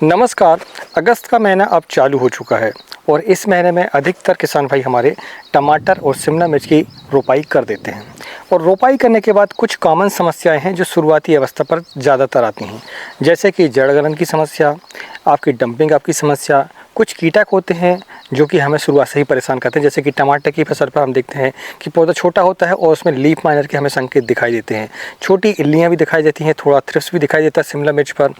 नमस्कार। अगस्त का महीना अब चालू हो चुका है और इस महीने में अधिकतर किसान भाई हमारे टमाटर और शिमला मिर्च की रोपाई कर देते हैं। और रोपाई करने के बाद कुछ कॉमन समस्याएं हैं जो शुरुआती अवस्था पर ज़्यादातर आती हैं, जैसे कि जड़ गलन की समस्या, आपकी डंपिंग आपकी समस्या, कुछ कीटक होते हैं जो कि हमें शुरुआत से ही परेशान करते हैं। जैसे कि टमाटर की फसल पर हम देखते हैं कि पौधा छोटा होता है और उसमें लीफ माइनर के हमें संकेत दिखाई देते हैं, छोटी इल्लियाँ भी दिखाई देती हैं, थोड़ा थ्रिप्स भी दिखाई देता है शिमला मिर्च पर,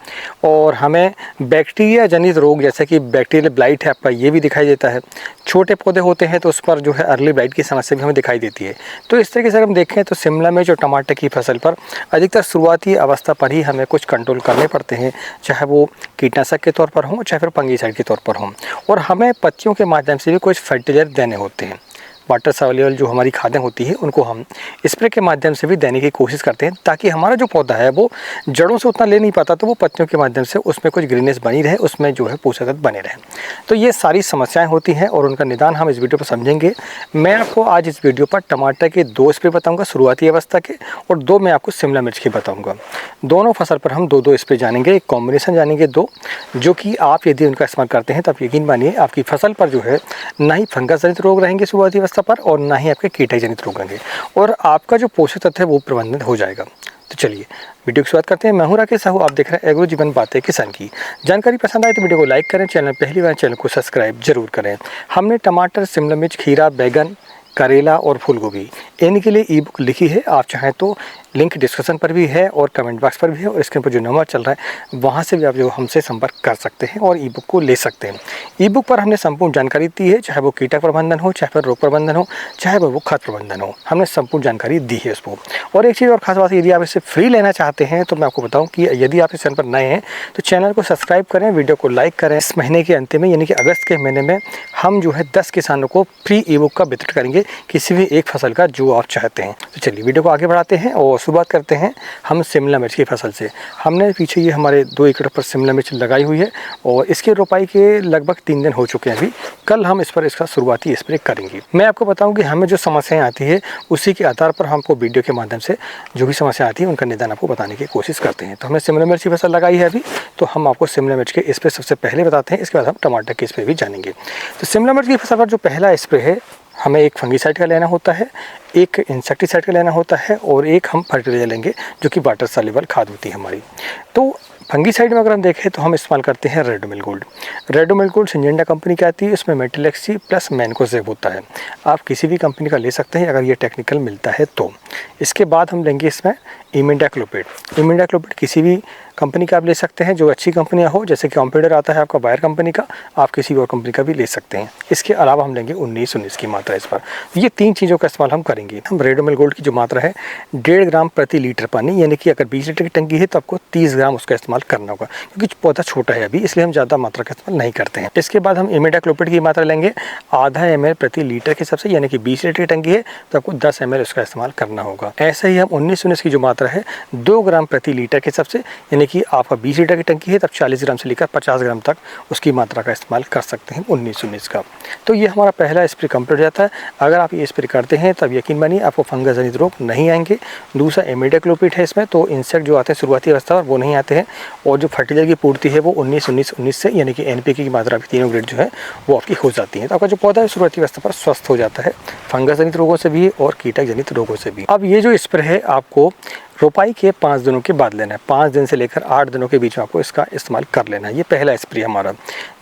और हमें बैक्टीरिया जनित रोग जैसे कि बैक्टीरियल ब्लाइट है आपका, ये भी दिखाई देता है। छोटे पौधे होते हैं तो उस पर जो है अर्ली ब्लाइट की समस्या भी हमें दिखाई देती है। तो इस तरीके से अगर हम देखें तो शिमला मिर्च और टमाटर की फसल पर अधिकतर शुरुआती अवस्था पर ही हमें कुछ कंट्रोल करने पड़ते हैं, चाहे वो कीटनाशक के तौर पर हों चाहे फिर फंगीसाइड के तौर पर हों। और हमें पत्तियों के माध्यम से भी कुछ फर्टिलाइजर देने होते हैं। वाटर सॉल्युबल जो हमारी खादें होती हैं उनको हम स्प्रे के माध्यम से भी देने की कोशिश करते हैं, ताकि हमारा जो पौधा है वो जड़ों से उतना ले नहीं पाता तो वो पत्तियों के माध्यम से उसमें कुछ ग्रीनेस बनी रहे, उसमें जो है पोषक तत्व बने रहे। तो ये सारी समस्याएं होती हैं और उनका निदान हम इस वीडियो पर समझेंगे। मैं आपको आज इस वीडियो पर टमाटर के 2 स्प्रे बताऊँगा शुरुआती अवस्था के, और 2 मैं आपको शिमला मिर्च के बताऊँगा। दोनों फसल पर हम 2-2 स्प्रे जानेंगे, एक कॉम्बिनेशन जानेंगे 2, जो कि आप यदि उनका इस्तेमाल करते हैं तो आप यकीन मानिए आपकी फसल पर जो है ना ही फंगस जनित रोग रहेंगे शुरुआती अवस्था पर और ना ही आपके कीटक जनित रोग होंगे, और आपका जो पोषक तत्व है वो प्रबंधित हो जाएगा। तो चलिए वीडियो की शुरुआत करते हैं। मैं हूं राकेश साहू, आप देख रहे हैं एग्रो जीवन बातें किसान की। जानकारी पसंद आए तो वीडियो को लाइक करें, चैनल पहली बार चैनल को सब्सक्राइब जरूर करें। हमने टमाटर, शिमला मिर्च, खीरा, बैगन, करेला और फूलगोभी इनके लिए ई बुक लिखी है। आप चाहें तो लिंक डिस्क्रिप्शन पर भी है और कमेंट बॉक्स पर भी है, और स्क्रीन पर जो नंबर चल रहा है वहाँ से भी आप जो हमसे संपर्क कर सकते हैं और ई बुक को ले सकते हैं। ई बुक पर हमने संपूर्ण जानकारी दी है, चाहे वो कीटक प्रबंधन हो, चाहे फिर रोग प्रबंधन हो, चाहे वो खाद प्रबंधन हो, हमने संपूर्ण जानकारी दी है उसको। और एक चीज़ और खास बात, यदि आप इसे फ्री लेना चाहते हैं तो मैं आपको बताऊँ कि यदि आप इस चैनल पर नए हैं तो चैनल को सब्सक्राइब करें, वीडियो को लाइक करें। इस महीने के अंत में यानी कि अगस्त के महीने में हम जो है 10 किसानों को फ्री ई बुक का वितरण करेंगे, किसी भी एक फसल का जो आप चाहते हैं। तो चलिए वीडियो को आगे बढ़ाते हैं और शुरुआत करते हैं हम शिमला मिर्च की फसल से। हमने पीछे ये हमारे 2 एकड़ पर शिमला मिर्च लगाई हुई है और इसकी रोपाई के लगभग 3 दिन हो चुके हैं अभी। कल हम इस पर इसका शुरुआती स्प्रे करेंगे। मैं आपको बताऊं कि हमें जो समस्याएं आती है उसी के आधार पर हमको वीडियो के माध्यम से जो भी समस्या आती है उनका निदान आपको बताने की कोशिश करते हैं। तो हमने शिमला मिर्च की फसल लगाई है अभी, तो हम आपको शिमला मिर्च के स्प्रे सबसे पहले बताते हैं, इसके बाद हम टमाटर के स्प्रे भी जानेंगे। तो शिमला मिर्च की फसल पर जो पहला स्प्रे है, हमें एक फंगीसाइड का लेना होता है, एक इंसेक्टिसाइड का लेना होता है और एक हम फर्टिलाइजर लेंगे जो कि वाटर सॉल्युबल खाद होती है हमारी। तो फंगीसाइड में अगर हम देखें तो हम इस्तेमाल करते हैं Ridomil gold. Ridomil gold Syngenta company की आती है, इसमें मेटिलेक्सी प्लस मैनकोजेब होता है। आप किसी भी कंपनी का ले सकते हैं अगर ये टेक्निकल मिलता है तो। इसके बाद हम लेंगे इसमें इमिडाक्लोपिड। इमिडाक्लोपिड किसी भी कंपनी का आप ले सकते हैं जो अच्छी कंपनियां हो, जैसे कि कॉम्पिडर आता है आपका बायर कंपनी का, आप किसी और कंपनी का भी ले सकते हैं। इसके अलावा हम लेंगे 19-19 की मात्रा इस पर। ये 3 चीज़ों का इस्तेमाल हम करेंगे। हम रेडोमिल गोल्ड की जो मात्रा है 1.5 ग्राम प्रति लीटर पानी, यानी कि अगर 20 लीटर की टंकी है तो आपको 30 ग्राम उसका इस्तेमाल करना होगा, क्योंकि पौधा छोटा है अभी, इसलिए हम ज़्यादा मात्रा का इस्तेमाल नहीं करते हैं। इसके बाद हम इमिडाक्लोपिड की मात्रा लेंगे आधा ml प्रति लीटर के हिसाब से, यानी कि 20 लीटर की टंकी है तो आपको 10 ml उसका इस्तेमाल करना होगा। ऐसे ही हम 19-19 की जो मात्रा है 2 ग्राम प्रति लीटर के हिसाब से, यानी कि आपका 20 लीटर की टंकी है तब 40 ग्राम से लेकर 50 ग्राम तक उसकी मात्रा का इस्तेमाल कर सकते हैं 19-19 का। तो ये हमारा पहला स्प्रे कंप्लीट हो जाता है। अगर आप ये स्प्रे करते हैं तब यकीन मानिए आपको फंगस जनित रोग नहीं आएंगे। दूसरा इमिडाक्लोपिड है, इसमें तो इंसेक्ट जो आते हैं शुरुआती अवस्था पर वो नहीं आते हैं, और जो फर्टिलाइजर की पूर्ति है वो 19-19-19 से, यानी कि NPK की मात्रा भी तीनों ग्रेड जो है वो आपकी हो जाती है। तो आपका जो पौधा है शुरुआती अवस्था पर स्वस्थ हो जाता है फंगस जनित रोगों से भी और कीटक जनित रोगों से भी। अब ये जो स्प्रे है आपको रोपाई के 5 दिनों के बाद लेना है। 5 दिन से लेकर 8 दिनों के बीच में आपको इसका इस्तेमाल कर लेना है। ये पहला स्प्रे हमारा।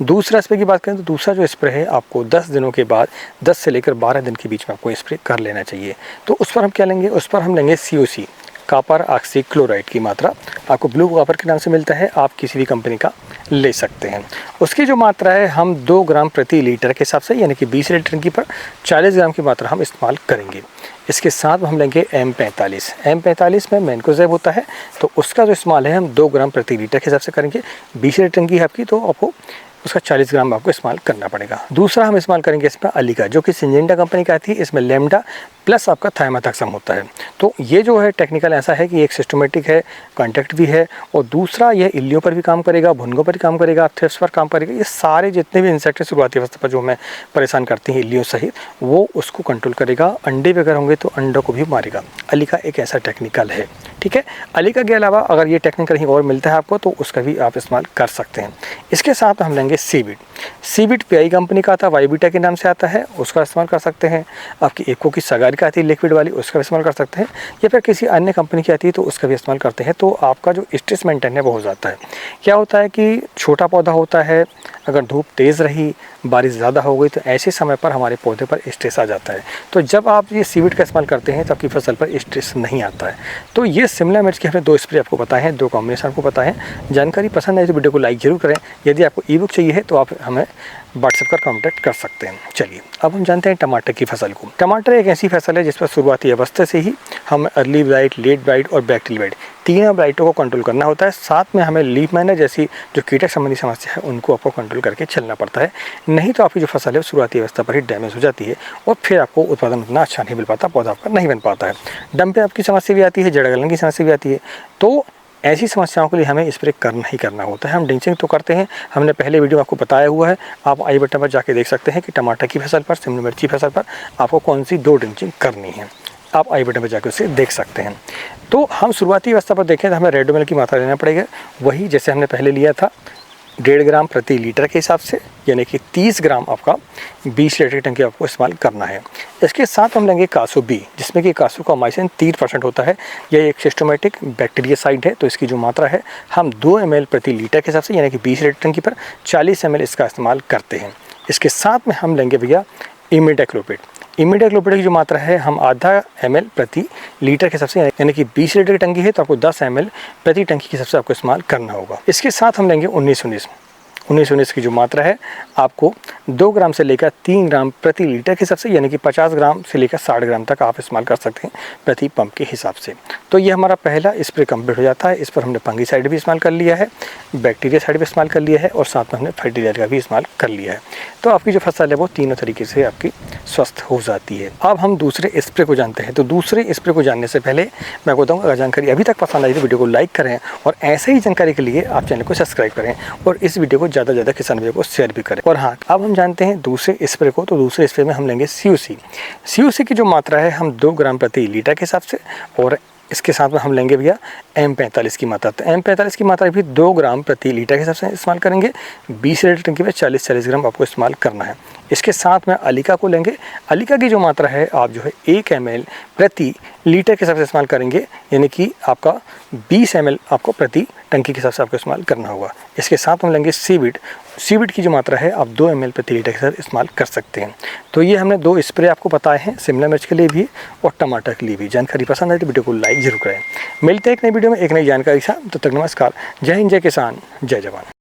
दूसरा स्प्रे की बात करें तो दूसरा जो स्प्रे है आपको 10 दिनों के बाद 10 से लेकर 12 दिन के बीच में आपको स्प्रे कर लेना चाहिए। तो उस पर हम क्या लेंगे, उस पर हम लेंगे COC, कॉपर ऑक्सीक्लोराइड की मात्रा। आपको ब्लू कॉपर के नाम से मिलता है, आप किसी भी कंपनी का ले सकते हैं। उसकी जो मात्रा है हम 2 ग्राम प्रति लीटर के हिसाब से, यानी कि 20 लीटर की पर 40 ग्राम की मात्रा हम इस्तेमाल करेंगे। इसके साथ हम लेंगे M45। M45 में मैनकोजेब होता है, तो उसका जो इस्तेमाल है हम 2 ग्राम प्रति लीटर के हिसाब से करेंगे। 20 लीटर की है आपकी, तो आपको उसका 40 ग्राम आपको इस्तेमाल करना पड़ेगा। दूसरा हम इस्तेमाल करेंगे इसमें अलीका, जो कि सिंजेंटा कंपनी का आती है। इसमें लेमडा प्लस आपका थायमाथक्सम होता है। तो ये जो है टेक्निकल ऐसा है कि एक सिस्टमेटिक है, कॉन्टैक्ट भी है, और दूसरा यह इल्लियों पर भी काम करेगा, भुनगों पर भी काम करेगा, थ्रिप्स पर काम करेगा। ये सारे जितने भी इंसेक्ट शुरुआती अवस्था पर जो हमें परेशान करती हैं इल्लियों सहित, वो उसको कंट्रोल करेगा। अंडे वगैरह होंगे तो अंडों को भी मारेगा। अलीका एक ऐसा टेक्निकल है, ठीक है। अलीका के अलावा अगर ये टेक्निकल कहीं और मिलता है आपको तो उसका भी आप इस्तेमाल कर सकते हैं। इसके साथ हम लेंगे सीविड। सीविड पीआई कंपनी का आता, वाईबीटा के नाम से आता है, उसका इस्तेमाल कर सकते हैं। आपकी एको की सगारी का आती है लिक्विड वाली, उसका इस्तेमाल कर सकते हैं, या फिर किसी अन्य कंपनी की आती है तो उसका भी इस्तेमाल करते हैं। तो आपका जो स्ट्रेस मेंटेन है वो हो जाता है। क्या होता है कि छोटा पौधा होता है, अगर धूप तेज़ रही, बारिश ज़्यादा हो गई तो ऐसे समय पर हमारे पौधे पर स्ट्रेस आ जाता है। तो जब आप ये सीविड का इस्तेमाल करते हैं तो आपकी फसल पर स्ट्रेस नहीं आता है। तो ये शिमला मिर्च के हमने 2 स्प्रे आपको बताए हैं, 2 कॉम्बिनेशन आपको बताए हैं। जानकारी पसंद आई तो वीडियो को लाइक जरूर करें। यदि आपको ई बुक चाहिए है तो आप हमें व्हाट्सएप पर कॉन्टैक्ट कर सकते हैं। चलिए अब हम जानते हैं टमाटर की फसल को। टमाटर एक ऐसी फसल है जिस पर शुरुआती अवस्था से ही हम अर्ली ब्लाइट, लेट ब्लाइट और बैक्टीरियल ब्लाइट, तीनों ब्लाइटों को कंट्रोल करना होता है। साथ में हमें लीफ माइनर जैसी जो कीटक संबंधी समस्या है उनको आपको कंट्रोल करके चलना पड़ता है, नहीं तो आपकी जो फसल है शुरुआती अवस्था पर ही डैमेज हो जाती है और फिर आपको उत्पादन उतना अच्छा नहीं मिल पाता, पौधा आपका नहीं बन पाता है। डंप पे आपकी समस्या भी आती है, जड़ गलन की समस्या भी आती है। तो ऐसी समस्याओं के लिए हमें स्प्रे करना ही करना होता है। हम ड्रिंचिंग तो करते हैं, हमने पहले वीडियो में आपको बताया हुआ है, आप आई बटन पर जाके देख सकते हैं कि टमाटर की फसल पर, शिमला मिर्च की फसल पर आपको कौन सी 2 ड्रिंचिंग करनी है। आप आई बटन पर जाकर उसे देख सकते हैं। तो हम शुरुआती अवस्था पर देखें तो हमें रेडोमिल की मात्रा लेना पड़ेगा, वही जैसे हमने पहले लिया था 1.5 ग्राम प्रति लीटर के हिसाब से, यानी कि 30 ग्राम आपका 20 लीटर की टंकी आपको इस्तेमाल करना है। इसके साथ हम लेंगे कासू बी, जिसमें कि कासू का माइसिन 30% होता है। यह एक सिस्टमेटिक बैक्टीरियासाइड है, तो इसकी जो मात्रा है हम 2 ml प्रति लीटर के हिसाब से, यानी कि 20 लीटर टंकी पर 40 ml इसका इस्तेमाल करते हैं। इसके साथ में हम लेंगे भैया इमिडाक्लोपिड। इमिडाक्लोपिड की जो मात्रा है हम आधा ml प्रति लीटर के हिसाब से, यानी कि 20 लीटर की टंकी है तो आपको 10 ml प्रति टंकी के हिसाब से आपको इस्तेमाल करना होगा। इसके साथ हम लेंगे 19-19 की जो मात्रा है आपको 2 ग्राम से लेकर 3 ग्राम प्रति लीटर के हिसाब से, यानी कि 50 ग्राम से लेकर 60 ग्राम तक आप इस्तेमाल कर सकते हैं प्रति पंप के हिसाब से। तो ये हमारा पहला स्प्रे कंप्लीट हो जाता है। इस पर हमने फंगीसाइड भी इस्तेमाल कर लिया है, बैक्टीरिया साइड भी इस्तेमाल कर लिया है और साथ में हमने फर्टिलाइजर का भी इस्तेमाल कर लिया है। तो आपकी जो फसल है वो तीनों तरीके से आपकी स्वस्थ हो जाती है। अब हम दूसरे स्प्रे को जानते हैं। तो दूसरे स्प्रे को जानने से पहले मैं बताऊँ, अगर जानकारी अभी तक पसंद आई तो वीडियो को लाइक करें और ऐसे ही जानकारी के लिए आप चैनल को सब्सक्राइब करें और इस वीडियो को ज़्यादा से ज़्यादा किसान भाइयों को शेयर भी करें। और हाँ, अब हम जानते हैं दूसरे स्प्रे को। तो दूसरे स्प्रे में हम लेंगे CUC की जो मात्रा है हम 2 ग्राम प्रति लीटर के हिसाब से, और इसके साथ में हम लेंगे भैया M45 की मात्रा। तो M45 की मात्रा भी 2 ग्राम प्रति लीटर के हिसाब से इस्तेमाल करेंगे। 20 लीटर टंकी में 40 ग्राम आपको इस्तेमाल करना है। इसके साथ में अलीका को लेंगे। अलीका की जो मात्रा है आप जो है 1 ml प्रति लीटर के हिसाब से इस्तेमाल करेंगे, यानी कि आपका 20 ml आपको प्रति टंकी के हिसाब से आपको इस्तेमाल करना होगा। इसके साथ हम लेंगे सीविड की जो मात्रा है आप 2 ml प्रति लीटर के साथ इस्तेमाल कर सकते हैं। तो ये हमने 2 स्प्रे आपको बताए हैं, शिमला मिर्च के लिए भी और टमाटर के लिए भी। जानकारी पसंद आए तो वीडियो को लाइक जरूर करें। मिलते हैं एक नई वीडियो में एक नई जानकारी के साथ। तब तक नमस्कार, जय हिंद, जय किसान, जय जवान।